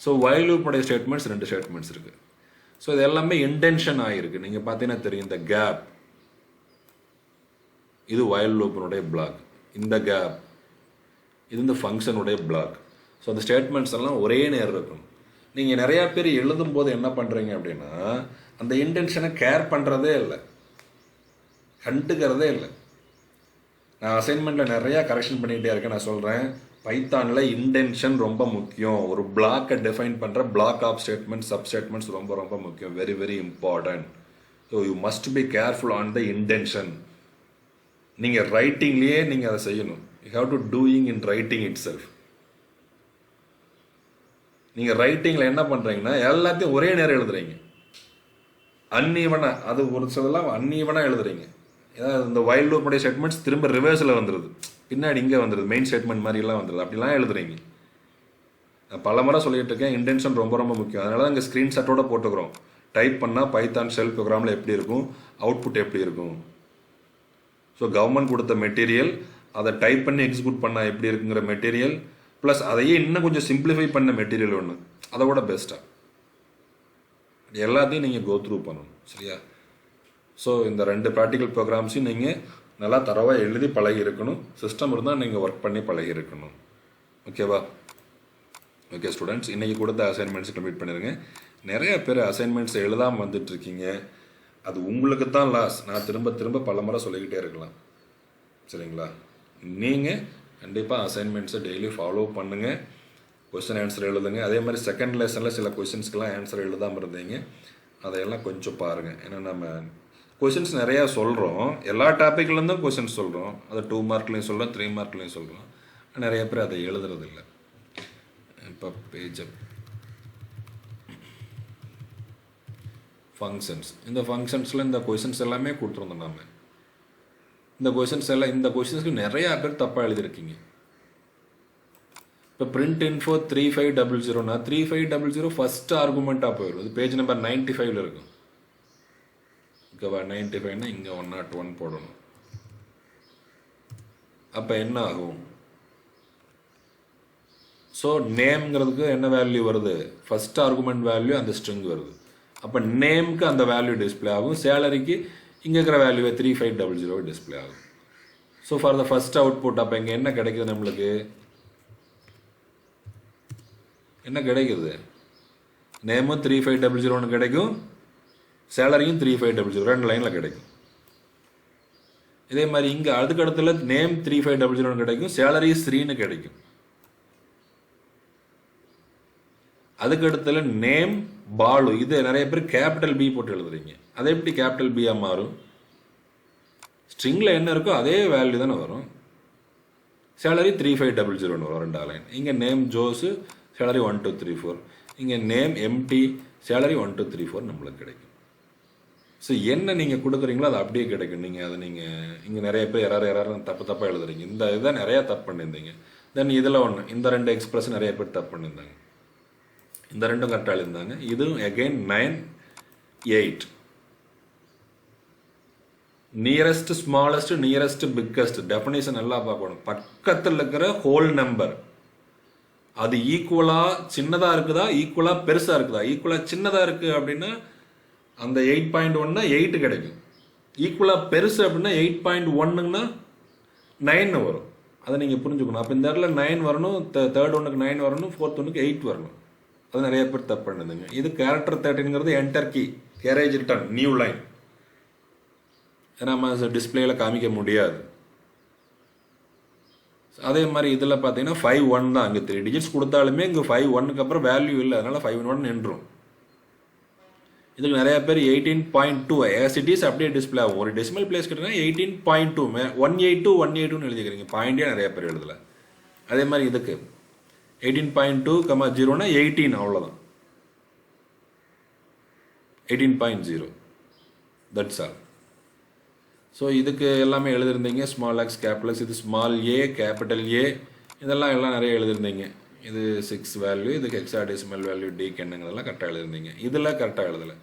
So while லூப்புடைய ஸ்டேட்மெண்ட்ஸ் 2 ஸ்டேட்மெண்ட்ஸ் இருக்குது. ஸோ இது எல்லாமே இன்டென்ஷன் ஆகிருக்கு. நீங்கள் பார்த்தீங்கன்னா தெரியும், இந்த கேப் இது வைல் லூப்பினுடைய பிளாக், இந்த கேப் இது இந்த ஃபங்க்ஷனுடைய பிளாக். ஸோ அந்த ஸ்டேட்மெண்ட்ஸ் எல்லாம் ஒரே நேரம் இருக்கும். நீங்கள் நிறையா பேர் எழுதும் போது என்ன பண்ணுறீங்க அப்படின்னா அந்த இன்டென்ஷனை கேர் பண்ணுறதே இல்லை, கண்டுக்கிறதே இல்லை. நான் அசைன்மெண்ட்டில் நிறையா கரெக்ஷன் பண்ணிகிட்டே இருக்கேன். நான் சொல்கிறேன், பைத்தானில் இன்டென்ஷன் ரொம்ப முக்கியம். ஒரு பிளாக்கை டிஃபைன் பண்ணுற block of statement sub statements ரொம்ப ரொம்ப முக்கியம், very very important. So you must be careful on the intention. நீங்கள் ரைட்டிங்லேயே நீங்கள் அதை செய்யணும். You have to doing in writing itself. நீங்கள் ரைட்டிங்கில் என்ன பண்ணுறீங்கன்னா எல்லாத்தையும் ஒரே நேரம் எழுதுறீங்க, அன்ஈவனாக. அது ஒரு சிலதெல்லாம் அன்ஈவனாக எழுதுறீங்க. ஏதாவது இந்த வைல் லூப்புடைய ஸ்டேட்மெண்ட்ஸ் திரும்ப ரிவர்ஸில் வந்துடுது, பின்னாடி இங்கே வந்துடுது, மெயின் ஸ்டேட்மெண்ட் மாதிரிலாம் வந்துடுது. அப்படிலாம் எழுதுறீங்க. நான் பல முறை சொல்லிட்டு இருக்கேன், இன்டென்ஷன் ரொம்ப ரொம்ப முக்கியம். அதனால தான் இங்கே ஸ்க்ரீன்ஷாட்டோட போட்டுக்கிறோம். டைப் பண்ணால் பைத்தான் ஷெல் ப்ரோக்ராமில் எப்படி இருக்கும், அவுட்புட் எப்படி இருக்கும். ஸோ கவர்மெண்ட் கொடுத்த மெட்டீரியல், அதை டைப் பண்ணி எக்ஸிக்யூட் பண்ணால் எப்படி இருக்குங்கிற மெட்டீரியல், ப்ளஸ் அதையே இன்னும் கொஞ்சம் சிம்பிளிஃபை பண்ண மெட்டீரியல் ஒன்று, அதை விட பெஸ்ட்டாக எல்லாத்தையும் நீங்கள் கோ த்ரூ பண்ணணும். சரியா? ஸோ இந்த 2 ப்ராக்டிக்கல் ப்ரோக்ராம்ஸையும் நீங்கள் நல்லா தரவாக எழுதி பழகி இருக்கணும். சிஸ்டம் இருந்தால் நீங்கள் ஒர்க் பண்ணி பழகி இருக்கணும். ஓகேவா? ஓகே ஸ்டூடெண்ட்ஸ், இன்றைக்கி கொடுத்த அசைன்மெண்ட்ஸ் கம்ப்ளீட் பண்ணிடுங்க. நிறைய பேர் அசைன்மெண்ட்ஸ் எழுதாமல் வந்துட்டுருக்கீங்க. அது உங்களுக்கு தான் லாஸ். நான் திரும்ப திரும்ப பல முறை சொல்லிக்கிட்டே இருக்கலாம். சரிங்களா? நீங்கள் கண்டிப்பாக அசைன்மெண்ட்ஸை டெய்லி ஃபாலோ பண்ணுங்கள். கொஸ்டின் ஆன்சர் எழுதுங்க. அதே மாதிரி செகண்ட் லெசனில் சில கொஸ்டின்ஸ்க்கெலாம் ஆன்சர் எழுதாமல் இருந்தீங்க, அதையெல்லாம் கொஞ்சம் பாருங்கள். ஏன்னா நம்ம கொஸ்டின்ஸ் நிறையா சொல்கிறோம், எல்லா டாப்பிக்லேருந்தும் கொஸ்டின்ஸ் சொல்கிறோம். அதை 2 மார்க்லேயும் சொல்கிறோம், 3 மார்க்லேயும் சொல்கிறோம். நிறைய பேர் அதை எழுதுறதில்ல. இப்போ பேஜ் ஃபங்க்ஷன்ஸ், இந்த ஃபங்க்ஷன்ஸில் இந்த கொஸ்டின்ஸ் எல்லாமே கொடுத்துருந்தோம். நம்ம இந்த கொஸ்டின்ஸ்க்கு நிறையா பேர் தப்பாக எழுதியிருக்கீங்க. இப்போ பிரிண்ட் இன்ஃபோ 3500னா 3500 ஃபஸ்ட் ஆர்குமெண்ட்டாக போயிடும். இது பேஜ் நம்பர் 95ல் இருக்கும். ஓகேவா? 95னா இங்கே 101 போடணும். அப்போ என்ன ஆகும்? ஸோ நேம்ங்கிறதுக்கு என்ன வேல்யூ வருது? ஃபஸ்ட் ஆர்குமெண்ட் வேல்யூ அந்த ஸ்ட்ரிங் வருது. அப்போ நேமுக்கு அந்த வேல்யூ டிஸ்பிளே ஆகும். சேலரிக்கு இங்கே இருக்கிற வேல்யூவை 3500 டிஸ்பிளே ஆகும். So for the first output அப்போ இங்கே என்ன கிடைக்குது? நம்மளுக்கு என்ன கிடைக்குது? நேமும் 3500 கிடைக்கும், சேலரியும் 3500 2 லைனில் கிடைக்கும். இதே மாதிரி இங்கே அதுக்கடுத்துல நேம் 3500 கிடைக்கும், சேலரி ஸ்ரீன்னு கிடைக்கும். அதுக்கடுத்துல நேம் பாலு, இது நிறைய பேர் கேபிட்டல் பி போட்டு எழுதுறீங்க. அதை எப்படி கேபிட்டல் பியாக மாறும்? ஸ்ட்ரிங்கில் என்ன இருக்கோ அதே வேல்யூ தானே வரும். சேலரி 3500 வரும் 2 லைன். இங்கே நேம் ஜோஸு, சேலரி 1234. இங்கே நேம் எம்டி, சேலரி 1234 நம்மளுக்கு கிடைக்கும். ஸோ என்ன நீங்கள் கொடுக்குறீங்களோ அது அப்படியே கிடைக்கும். நீங்கள் அதை இங்கே நிறைய பேர் யாரும் தப்பாக எழுதுறீங்க. இந்த இதை நிறையா தப்பு பண்ணியிருந்தீங்க. தென் இதில் ஒன்று, இந்த 2 எக்ஸ்பிரஸ் நிறைய பேர் தப்பு பண்ணியிருந்தாங்க. இந்த 2ம் கரெக்டாக எழுதிருந்தாங்க. இதுவும் again 9, 8. Nearest smallest, nearest biggest definition எல்லாம் பார்க்கணும். பக்கத்தில் இருக்கிற ஹோல் நம்பர் அது ஈக்குவலாக சின்னதாக இருக்குதா, ஈக்குவலாக பெருசாக இருக்குதா? ஈக்குவலாக சின்னதாக இருக்குது அப்படின்னா அந்த 8.1னா 8 கிடைக்கும். ஈக்குவலாக பெருசு அப்படின்னா 8.1ன்னா 9 வரும். அதை நீங்கள் புரிஞ்சுக்கணும். அப்போ இந்த இடத்துல 9 வரணும், தேர்ட் ஒன்றுக்கு 9 வரணும், ஃபோர்த் ஒன்றுக்கு 8 வரணும். அது நிறைய பேர் தப்பு பண்ணுதுங்க. இது கேரக்டர் 13ங்கிறது enter key, carriage return, new line. நம்ம டிஸ்பிளேயில் காமிக்க முடியாது. அதே மாதிரி இதில் பார்த்தீங்கன்னா 5-1 தான். அங்கே 3 டிஜிட்ஸ் கொடுத்தாலுமே இங்கே 5-1க்கு அப்புறம் வேல்யூ இல்லை, அதனால் 5-1 நின்றும். இதுக்கு நிறைய பேர் 18.2 as it is அப்படியே டிஸ்பிளே ஆகும். ஒரு டெசிமல் பிளேஸ் கிட்டனா 18.2 182 182ன்னு எழுதிக்கிறீங்க. பாயிண்டே நிறைய பேர் எழுதலை. அதே மாதிரி இதுக்கு 18.2, 0னா 18, அவ்வளோதான். 18.0, தட்ஸ் ஆல். ஸோ இதுக்கு எல்லாமே எழுதிருந்தீங்க. ஸ்மால் எக்ஸ், கேபிட்டல் எக்ஸ், இது ஸ்மால் ஏ, கேபிட்டல் ஏ, எல்லாம் நிறைய எழுதிருந்தீங்க. இது 6 வேல்யூ, இதுக்கு ஹெக்ஸாடெசிமல் வேல்யூ டிக்கு என்னங்கிறதெல்லாம் கரெக்டாக எழுதிருந்தீங்க. இதில் கரெக்டாக எழுதலை.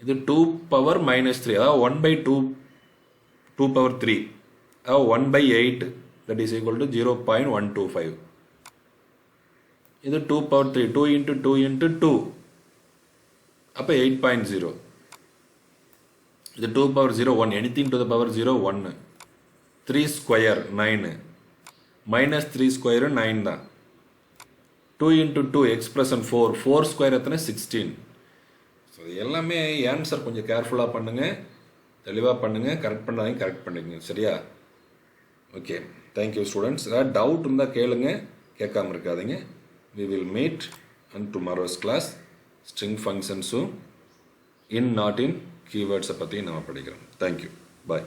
இது 2 power -3, அதாவது 1/2, 2 power 3, அதாவது 1/8, தட் இஸ் ஈக்குவல் டு 0.125. இது 2 power 3, 2 into 2 into 2, அப்போ 8.0. இது 2 power 0, 1, anything to the power 0, 1. 3 square 9, -3 square 9 தான். 2 into 2 expression 4, 4 square எத்தனை 16. ஸோ எல்லாமே ஆன்சர் கொஞ்சம் கேர்ஃபுல்லாக பண்ணுங்கள், தெளிவாக பண்ணுங்கள், கரெக்ட் பண்ணாதீங்க, கரெக்ட் பண்ணிக்கங்க. சரியா? Okay, thank you students. ஏதாவது டவுட் இருந்தால் கேளுங்க, கேட்காம இருக்காதீங்க. We will meet on tomorrow's class. String functions in, not in, keywords பற்றி நம்ம படிக்கிறோம். Thank you. Bye.